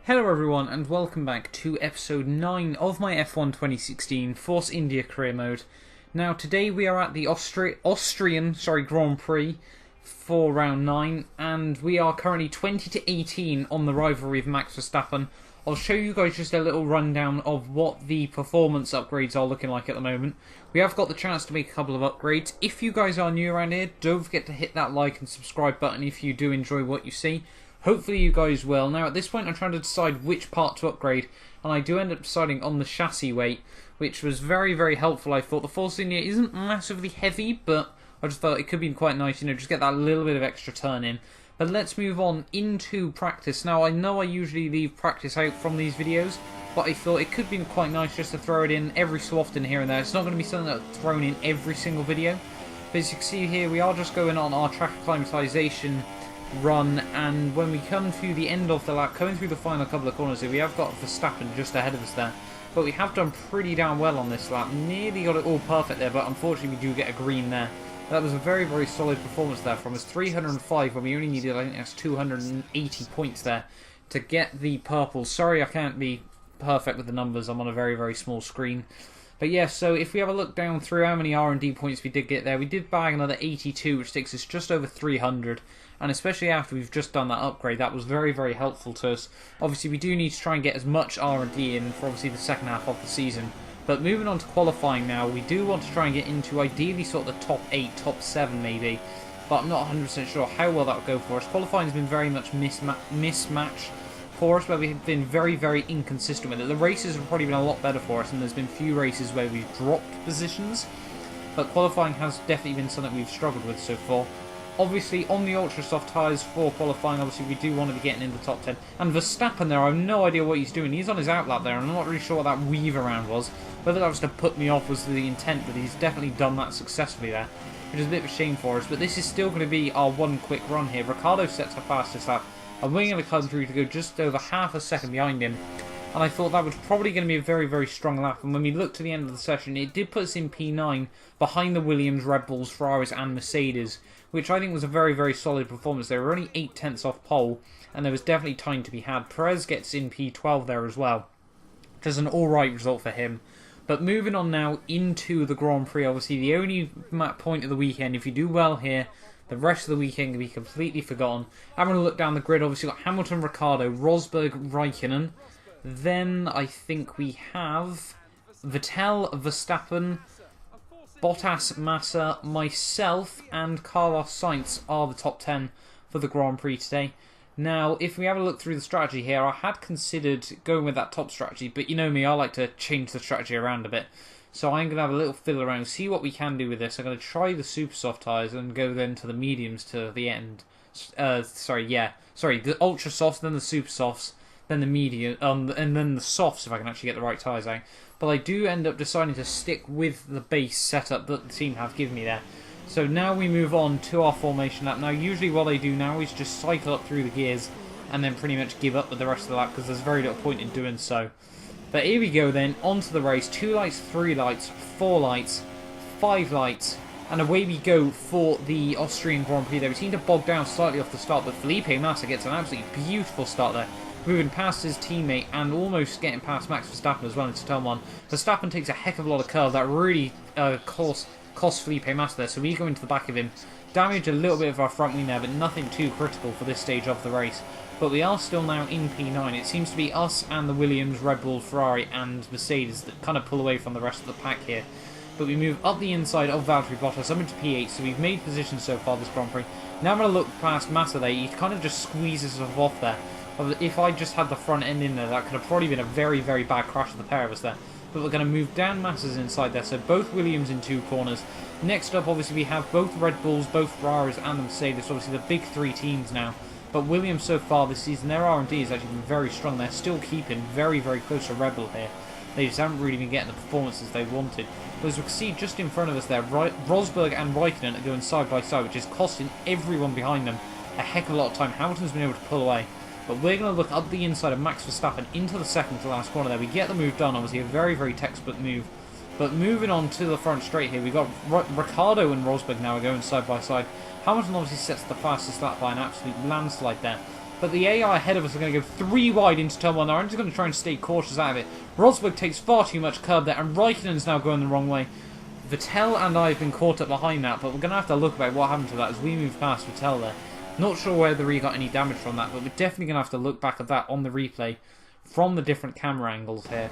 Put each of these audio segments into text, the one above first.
Hello everyone and welcome back to episode 9 of my F1 2016 Force India career mode. Now today we are at the Austrian Grand Prix for round 9 and we are currently 20 to 18 on the rivalry of Max Verstappen. I'll show you guys just a little rundown of what the performance upgrades are looking like at the moment. We have got the chance to make a couple of upgrades. If you guys are new around here, don't forget to hit that like and subscribe button if you do enjoy what you see. Hopefully you guys will. Now at this point I'm trying to decide which part to upgrade, and I do end up deciding on the chassis weight, which was very helpful. I thought the Force India isn't massively heavy, but I just felt it could be quite nice, just get that little bit of extra turn in. But let's move on into practice. Now I know I usually leave practice out from these videos, but I thought it could be quite nice just to throw it in every so often here and there. It's not going to be something that's thrown in every single video. But as you can see here, we are just going on our track acclimatization run, and when we come to the end of the lap, coming through the final couple of corners here, we have got Verstappen just ahead of us there. But we have done pretty damn well on this lap. Nearly got it all perfect there, but unfortunately we do get a green there. That was a very solid performance there from us. 305 when we only needed, I think that's 280 points there to get the purple. Sorry I can't be perfect with the numbers, I'm on a very small screen. But yeah, so if we have a look down through how many R&D points we did get there, we did bag another 82, which takes us just over 300. And especially after we've just done that upgrade, that was very helpful to us. Obviously, we do need to try and get as much R&D in for obviously the second half of the season. But moving on to qualifying now, we do want to try and get into ideally sort of the top 8, top 7 maybe. But I'm not 100% sure how well that would go for us. Qualifying has been very much mismatched for us, where we've been very inconsistent with it. The races have probably been a lot better for us, and there's been few races where we've dropped positions. But qualifying has definitely been something we've struggled with so far. Obviously, on the ultra soft tyres for qualifying, obviously we do want to be getting in the top 10. And Verstappen there, I have no idea what he's doing. He's on his outlap there, and I'm not really sure what that weave around was. Whether that was to put me off was the intent, but he's definitely done that successfully there, which is a bit of a shame for us. But this is still going to be our one quick run here. Ricciardo sets the fastest lap, and we're going to come through to go just over half a second behind him. And I thought that was probably going to be a very strong lap. And when we looked to the end of the session, it did put us in P9 behind the Williams, Red Bulls, Ferraris and Mercedes, which I think was a very solid performance. They were only 8 tenths off pole, and there was definitely time to be had. Perez gets in P12 there as well, which is an alright result for him. But moving on now into the Grand Prix, obviously the only point of the weekend. If you do well here, the rest of the weekend can be completely forgotten. Having a look down the grid, obviously got Hamilton, Ricciardo, Rosberg, Raikkonen. Then I think we have Vettel, Verstappen, Bottas, Massa, myself and Carlos Sainz are the top 10 for the Grand Prix today. Now, if we have a look through the strategy here, I had considered going with that top strategy, but you know me, I like to change the strategy around a bit. So I'm going to have a little fiddle around, see what we can do with this. I'm going to try the super soft tyres and go then to the mediums to the end. The ultra softs, then the super softs, then the medium, and then the softs if I can actually get the right tyres out. But I do end up deciding to stick with the base setup that the team have given me there. So now we move on to our formation lap. Now usually what I do now is just cycle up through the gears and then pretty much give up with the rest of the lap, because there's very little point in doing so. But here we go then, onto the race. 2 lights, 3 lights, 4 lights, 5 lights, and away we go for the Austrian Grand Prix there. We seem to bog down slightly off the start, but Felipe Massa gets an absolutely beautiful start there, moving past his teammate and almost getting past Max Verstappen as well into turn 1. Verstappen takes a heck of a lot of curve. That really cost Felipe Massa there, so we go into the back of him. Damage a little bit of our front wing there, but nothing too critical for this stage of the race. But we are still now in P9. It seems to be us and the Williams, Red Bull, Ferrari and Mercedes that kind of pull away from the rest of the pack here. But we move up the inside of Valtteri Bottas up into P8, so we've made position so far this Grand Prix. Now I'm going to look past Massa there. He kind of just squeezes us off there. If I just had the front end in there, that could have probably been a very bad crash of the pair of us there. But we're going to move down Massa's inside there, so both Williams in 2 corners. Next up, obviously, we have both Red Bulls, both Ferraris and the Mercedes, obviously the big 3 teams now. But Williams so far this season, their R&D has actually been very strong. They're still keeping very close to Red Bull here. They just haven't really been getting the performances they wanted. But as we can see just in front of us there, Rosberg and Raikkonen are going side by side, which is costing everyone behind them a heck of a lot of time. Hamilton's been able to pull away. But we're going to look up the inside of Max Verstappen into the second to last corner there. We get the move done, obviously a very textbook move. But moving on to the front straight here, we've got Ricciardo and Rosberg now are going side by side. Hamilton obviously sets the fastest lap by an absolute landslide there. But the AI ahead of us are going to go 3 wide into turn 1. I'm just going to try and stay cautious out of it. Rosberg takes far too much curb there, and Raikkonen's now going the wrong way. Vettel and I have been caught up behind that, but we're going to have to look about what happened to that as we move past Vettel there. Not sure whether he got any damage from that, but we're definitely going to have to look back at that on the replay from the different camera angles here.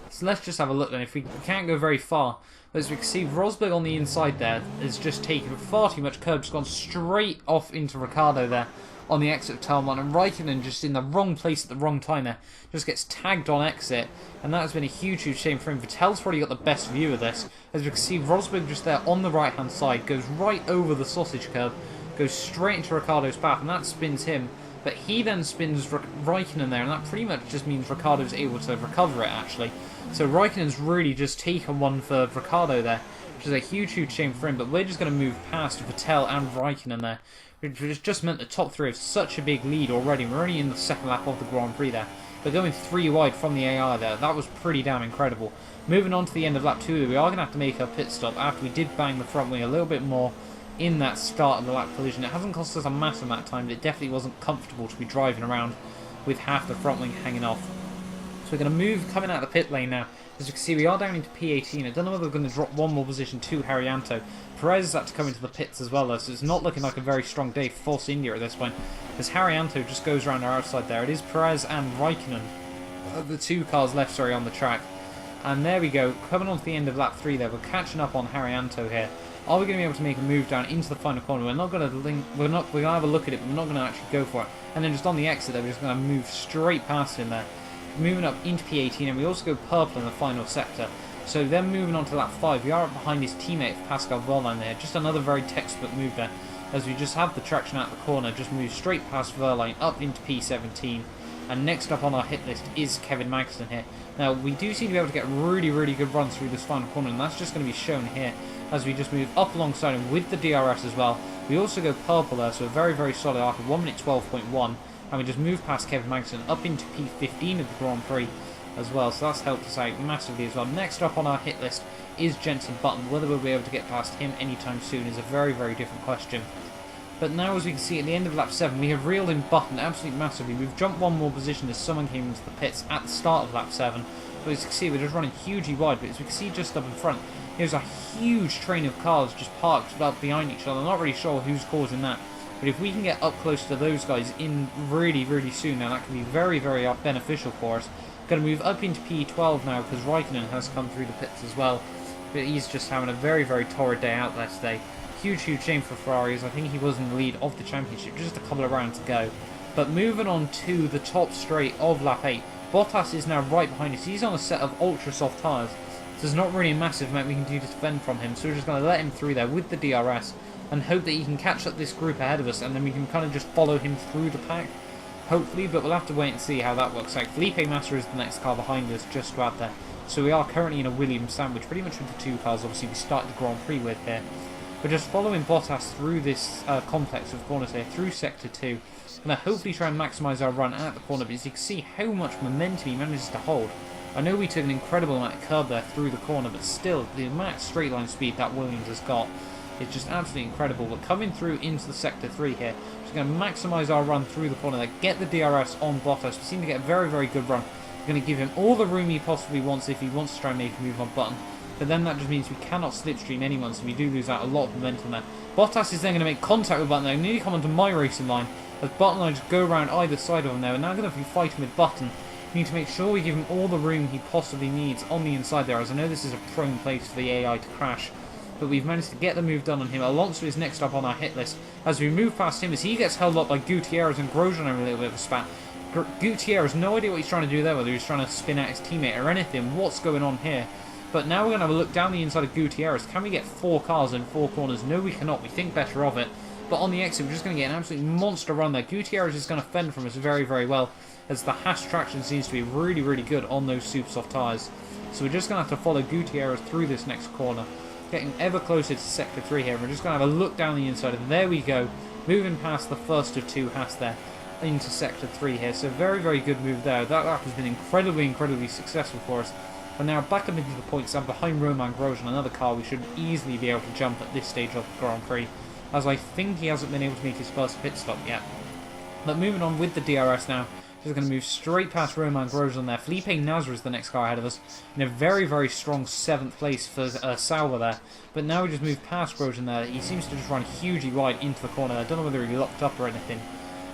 So let's just have a look then. If we can't go very far, as we can see, Rosberg on the inside there has just taken far too much curb, just gone straight off into Ricciardo there on the exit of turn 1, and Raikkonen just in the wrong place at the wrong time there, just gets tagged on exit, and that has been a huge shame for him. Vettel's probably got the best view of this. As we can see, Rosberg just there on the right hand side, goes right over the sausage curb, goes straight into Ricciardo's path, and that spins him, but he then spins Raikkonen there, and that pretty much just means Ricciardo's able to recover it actually. So Raikkonen's really just taken one for Ricciardo there, which is a huge shame for him, but we're just going to move past Vettel and Raikkonen there, which just meant the top 3 have such a big lead already. We're only in the second lap of the Grand Prix there, but going 3 wide from the AI there, that was pretty damn incredible. Moving on to the end of lap 2, we are going to have to make a pit stop after we did bang the front wing a little bit more in that start of the lap collision. It hasn't cost us a massive amount of time, but it definitely wasn't comfortable to be driving around with half the front wing hanging off. So we're going to move coming out of the pit lane now. As you can see, we are down into P18. I don't know whether we're going to drop one more position to Haryanto. Perez has had to come into the pits as well, though, so it's not looking like a very strong day for Force India at this point, as Haryanto just goes around our outside there. It is Perez and Raikkonen, the 2 cars left, on the track. And there we go, coming on to the end of lap 3 there, we're catching up on Haryanto here. Are we going to be able to make a move down into the final corner? We're not going to we're going to have a look at it, but we're not going to actually go for it. And then just on the exit there, we're just going to move straight past him there. Moving up into P18, and we also go purple in the final sector. So then moving on to lap 5, we are up behind his teammate Pascal Wehrlein there. Just another very textbook move there, as we just have the traction out the corner, just move straight past Wehrlein up into P17. And next up on our hit list is Kevin Magnussen here. Now, we do seem to be able to get really good runs through this final corner, and that's just going to be shown here as we just move up alongside him with the DRS as well. We also go purple there, so a very solid arc of 1 minute 12.1. And we just move past Kevin Magnussen up into P15 of the Grand Prix as well, so that's helped us out massively as well. Next up on our hit list is Jenson Button. Whether we'll be able to get past him anytime soon is a very different question. But now, as we can see at the end of lap 7, we have reeled in Button absolutely massively. We've jumped one more position as someone came into the pits at the start of lap 7. But as you can see, we're just running hugely wide, but as we can see just up in front, there's a huge train of cars just parked up behind each other. I'm not really sure who's causing that. But if we can get up close to those guys in really soon, now that can be very beneficial for us. Going to move up into P12 now, because Raikkonen has come through the pits as well. But he's just having a very torrid day out there today. Huge shame for Ferrari, as I think he was in the lead of the championship, just a couple of rounds to go. But moving on to the top straight of lap 8, Bottas is now right behind us. He's on a set of ultra soft tyres, so there's not really a massive amount we can do to defend from him. So we're just going to let him through there with the DRS, and hope that he can catch up this group ahead of us, and then we can kind of just follow him through the pack, hopefully, but we'll have to wait and see how that works out. Felipe Massa is the next car behind us, just to add there. So we are currently in a Williams sandwich, pretty much with the 2 cars, obviously, we started the Grand Prix with here. We're just following Bottas through this complex of corners here, through Sector 2, and hopefully try and maximise our run at the corner, but as you can see how much momentum he manages to hold. I know we took an incredible amount of curb there through the corner, but still, the amount of straight line speed that Williams has got, it's just absolutely incredible. But coming through into the Sector 3 here, just going to maximise our run through the corner there, get the DRS on Bottas. We seem to get a very good run. We're going to give him all the room he possibly wants if he wants to try and make a move on Button. But then that just means we cannot slipstream anyone, so we do lose out a lot of momentum there. Bottas is then going to make contact with Button there, nearly come onto my racing line, as Button and I just go around either side of him there. And now going to be fighting with Button. We need to make sure we give him all the room he possibly needs on the inside there, as I know this is a prone place for the AI to crash. But we've managed to get the move done on him. Alonso is next up on our hit list. As we move past him, as he gets held up by Gutierrez and Grosjean over a little bit of a spat. Gutierrez, no idea what he's trying to do there, whether he's trying to spin out his teammate or anything. What's going on here? But now we're going to have a look down the inside of Gutierrez. Can we get 4 cars in 4 corners? No, we cannot. We think better of it. But on the exit, we're just going to get an absolute monster run there. Gutierrez is going to fend from us very well, as the Haas traction seems to be really good on those super soft tyres. So we're just going to have to follow Gutierrez through this next corner. Getting ever closer to Sector 3 here. We're just going to have a look down the inside, and there we go. Moving past the first of 2 Haas there into Sector 3 here. So very good move there. That lap has been incredibly successful for us. And now back up into the points and behind Romain Grosjean, another car we should easily be able to jump at this stage of the Grand Prix, as I think he hasn't been able to make his first pit stop yet. But moving on with the DRS now, just going to move straight past Romain Grosjean there. Felipe Nasr is the next car ahead of us in a very, very strong 7th place for Sauber there. But now we just move past Grosjean there. He seems to just run hugely wide into the corner there. I don't know whether he locked up or anything.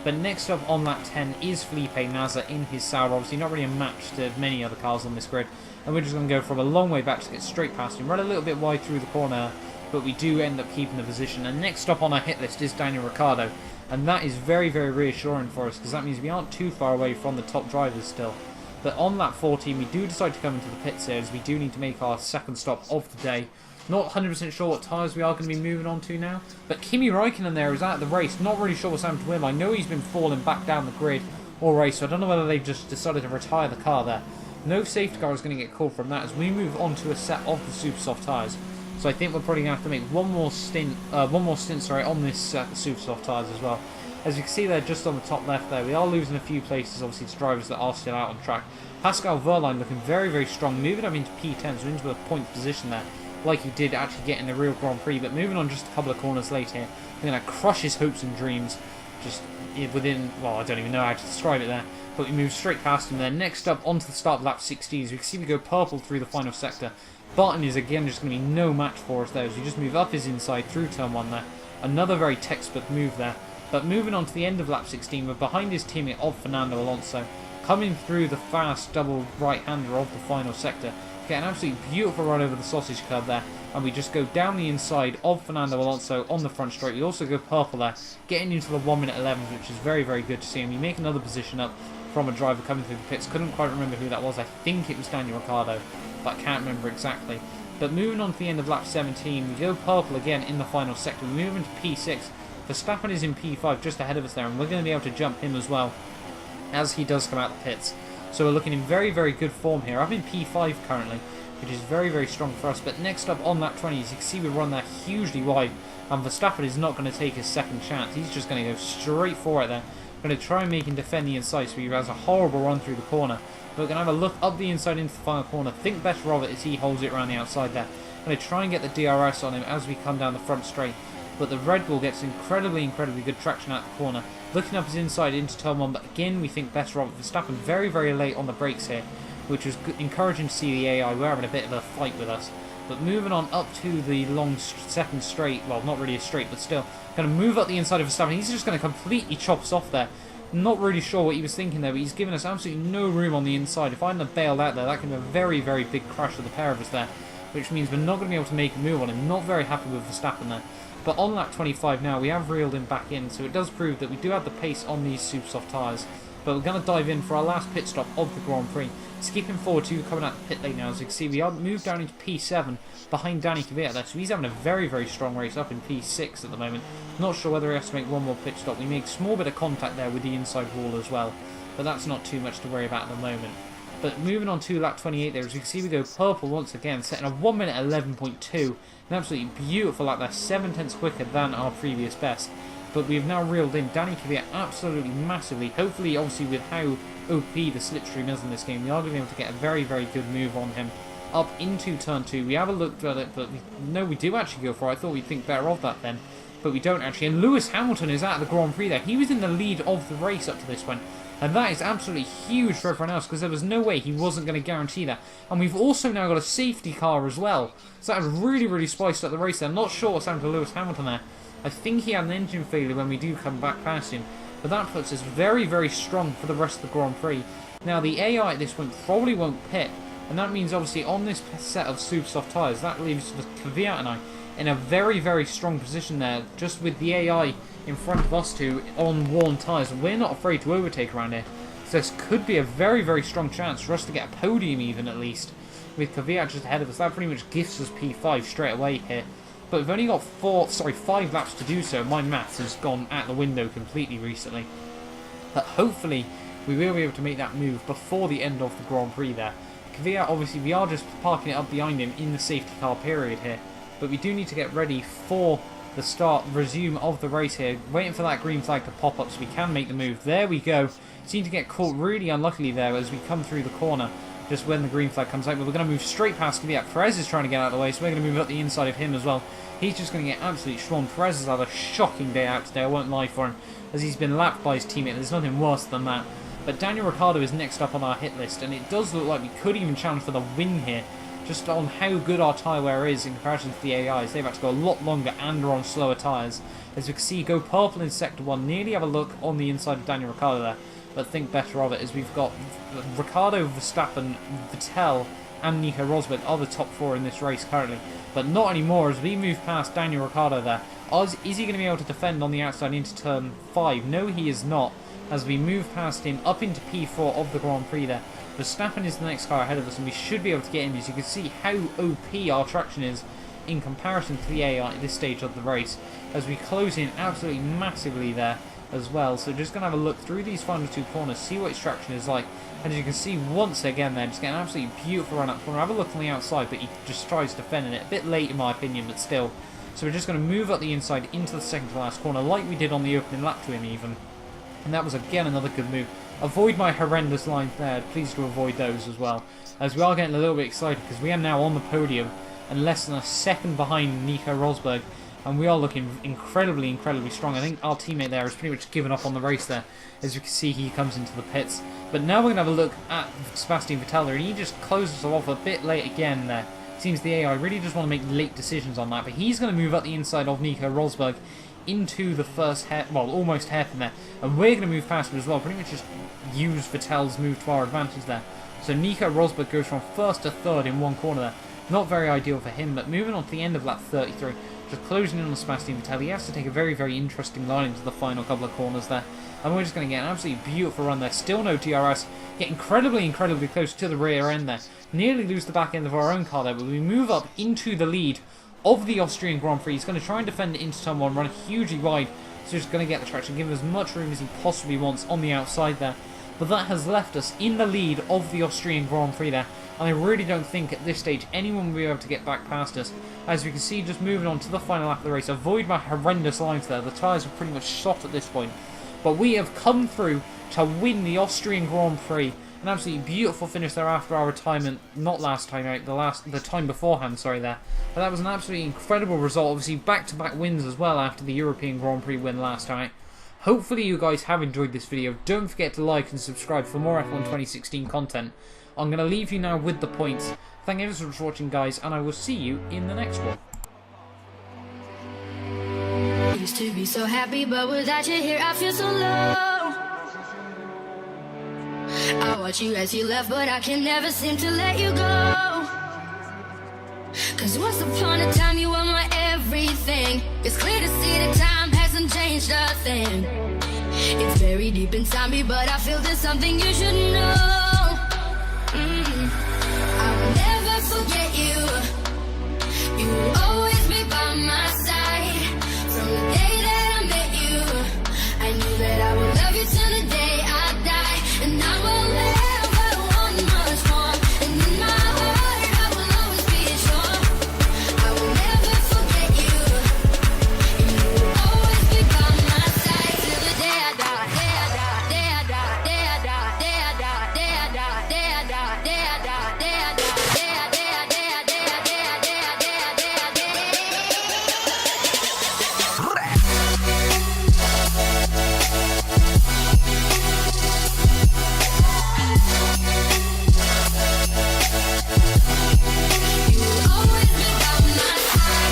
But next up on lap 10 is Felipe Nasr in his Sauber. Obviously not really a match to many other cars on this grid. And we're just going to go from a long way back to get straight past him. Run a little bit wide through the corner, but we do end up keeping the position. And next up on our hit list is Daniel Ricciardo. And that is very, very reassuring for us, because that means we aren't too far away from the top drivers still. But on lap 14, we do decide to come into the pits here, as we do need to make our second stop of the day. Not 100% sure what tyres we are going to be moving on to now. But Kimi Räikkönen there is out of the race. Not really sure what's happened to him. I know he's been falling back down the grid all race, so I don't know whether they've just decided to retire the car there. No safety car is going to get called from that as we move on to a set of the super soft tyres. So I think we're probably going to have to make one more stint on this super soft tyres as well. As you can see there, just on the top left there, we are losing a few places, obviously, to drivers that are still out on track. Pascal Wehrlein looking very, very strong, moving up into P10, so into a point position there, like he did actually get in the real Grand Prix. But moving on just a couple of corners later here, we're going to crush his hopes and dreams, just within, well, I don't even know how to describe it there. But we move straight past him there. Next up, onto the start of lap 16, as we can see we go purple through the final sector. Barton is again just going to be no match for us there, as we just move up his inside through turn 1 there. Another very textbook move there. But moving on to the end of lap 16, we're behind his teammate of Fernando Alonso, coming through the fast double right-hander of the final sector. Get an absolutely beautiful run over the sausage curb there, and we just go down the inside of Fernando Alonso on the front straight. We also go purple there, getting into the 1 minute 11s, which is very, very good to see. And we make another position up from a driver coming through the pits. Couldn't quite remember who that was. I think it was Daniel Ricciardo, but I can't remember exactly. But moving on to the end of lap 17, we go purple again in the final sector. We move into P6. Verstappen is in P5 just ahead of us there, and we're going to be able to jump him as well as he does come out the pits. So we're looking in very, very good form here. I'm in P5 currently, which is very, very strong for us. But next up on lap 20, as you can see, we run that hugely wide, and Verstappen is not going to take his second chance. He's just going to go straight for it there. Going to try and make him defend the inside, so he has a horrible run through the corner. But we're going to have a look up the inside into the final corner. Think better of it as he holds it around the outside there. Going to try and get the DRS on him as we come down the front straight. But the Red Bull gets incredibly, incredibly good traction out the corner. Looking up his inside into turn 1, but again we think better of it. Verstappen very, very late on the brakes here, which was encouraging to see the AI. We're having a bit of a fight with us. But moving on up to the long second straight, well, not really a straight, but still, going to move up the inside of Verstappen. He's just going to completely chop us off there. Not really sure what he was thinking there, but he's given us absolutely no room on the inside. If I hadn't bailed out there, that could be a very, very big crash for the pair of us there, which means we're not going to be able to make a move on him. Not very happy with Verstappen there. But on lap 25 now, we have reeled him back in, so it does prove that we do have the pace on these super soft tyres. But we're going to dive in for our last pit stop of the Grand Prix. Skipping forward to coming out the pit lane now, as you can see, we are moved down into P7 behind Danny Kvyat there, so he's having a very, very strong race up in P6 at the moment. Not sure whether he has to make one more pit stop. We make a small bit of contact there with the inside wall as well, but that's not too much to worry about at the moment. But moving on to lap 28 there, as you can see, we go purple once again, setting a 1 minute 11.2. An absolutely beautiful lap there, 7 tenths quicker than our previous best. But we've now reeled in Danny Kvyat absolutely massively. Hopefully, obviously, with how OP the slipstream is in this game, we are going to be able to get a very, very good move on him up into turn 2. We have a look at it, but we do actually go for it. I thought we'd think better of that then, but we don't actually. And Lewis Hamilton is out of the Grand Prix there. He was in the lead of the race up to this point. And that is absolutely huge for everyone else, because there was no way he wasn't going to guarantee that. And we've also now got a safety car as well. So that has really, really spiced up the race there. I'm not sure what's happened to Lewis Hamilton there. I think he had an engine failure when we do come back past him. But that puts us very, very strong for the rest of the Grand Prix. Now, the AI at this point probably won't pit. And that means, obviously, on this set of super soft tyres, that leaves Kvyat and I in a very, very strong position there, just with the AI in front of us two on worn tyres. We're not afraid to overtake around here. So this could be a very, very strong chance for us to get a podium even, at least, with Kvyat just ahead of us. That pretty much gifts us P5 straight away here. But we've only got 5 laps to do so. My maths has gone out the window completely recently. But hopefully we will be able to make that move before the end of the Grand Prix there. Kvyat, obviously, we are just parking it up behind him in the safety car period here. But we do need to get ready for the resume of the race here. Waiting for that green flag to pop up so we can make the move. There we go. Seem to get caught really unluckily there as we come through the corner. just when the green flag comes out. But we're going to move straight past Kvyat. Perez is trying to get out of the way, so we're going to move up the inside of him as well. He's just going to get absolutely strong. Perez has had a shocking day out today, I won't lie for him, as he's been lapped by his teammate. There's nothing worse than that. But Daniel Ricciardo is next up on our hit list, and it does look like we could even challenge for the win here, just on how good our tyre wear is in comparison to the AIs. They've had to go a lot longer and are on slower tyres. As we can see, go purple in Sector 1. Nearly have a look on the inside of Daniel Ricciardo there, but think better of it, as we've got Ricciardo, Verstappen, Vettel, and Nico Rosberg are the top 4 in this race currently. But not anymore, as we move past Daniel Ricciardo there. Is he going to be able to defend on the outside into turn 5? No, he is not, as we move past him up into P4 of the Grand Prix there. Verstappen is the next car ahead of us, and we should be able to get him, as you can see how OP our traction is in comparison to the AI at this stage of the race, as we close in absolutely massively there as well. So just going to have a look through these final 2 corners, see what his traction is like. And as you can see once again there, just getting an absolutely beautiful run up corner. Have a look on the outside, but he just tries defending it. A bit late in my opinion, but still. So we're just going to move up the inside into the second to last corner, like we did on the opening lap to him even. And that was again another good move. Avoid my horrendous lines there, please do avoid those as well, as we are getting a little bit excited because we are now on the podium and less than a second behind Nico Rosberg, and we are looking incredibly strong. I think our teammate there has pretty much given up on the race there. As you can see, he comes into the pits. But now we're going to have a look at Sebastian Vettel there, and he just closes us off a bit late again there. Seems the AI really just want to make late decisions on that, but he's going to move up the inside of Nico Rosberg into the first almost hairpin there, and we're going to move past him as well, pretty much just use Vettel's move to our advantage there. So Nico Rosberg goes from first to third in one corner there. Not very ideal for him, but moving on to the end of lap 33, just closing in on Sebastian Vettel. He has to take a very interesting line into the final couple of corners there, and we're just going to get an absolutely beautiful run there. Still no DRS, get incredibly close to the rear end there. Nearly lose the back end of our own car there, but we move up into the lead of the Austrian Grand Prix. He's going to try and defend it into turn 1, run hugely wide, so he's going to get the traction, give him as much room as he possibly wants on the outside there. But that has left us in the lead of the Austrian Grand Prix there, and I really don't think at this stage anyone will be able to get back past us. As we can see, just moving on to the final lap of the race, avoid my horrendous lines there, the tyres are pretty much shot at this point. But we have come through to win the Austrian Grand Prix. An absolutely beautiful finish there after our retirement, not last time out, the time beforehand, sorry there. But that was an absolutely incredible result, obviously back-to-back wins as well after the European Grand Prix win last time. Hopefully you guys have enjoyed this video. Don't forget to like and subscribe for more F1 2016 content. I'm going to leave you now with the points. Thank you so much for watching, guys, and I will see you in the next one. Used to be so happy, but without you here I feel so low. I watch you as you left, but I can never seem to let you go. Cause once upon a time you were my everything. It's clear to see that time hasn't changed a thing. It's very deep inside me, but I feel there's something you should know. I will never forget you. You will always be by my side. From the day that I met you, I knew that I would love you till the day I die. And I will never want much more. And in my heart I will always be sure. I will never forget you. And you will always be by my side till the day I die. Day I die, day I die, day I die, day I die, day I die, day I die, day I die, day I die, day I die, day I day I day I day I day I day I day I day I. You will always be by my side. You will always be by my side.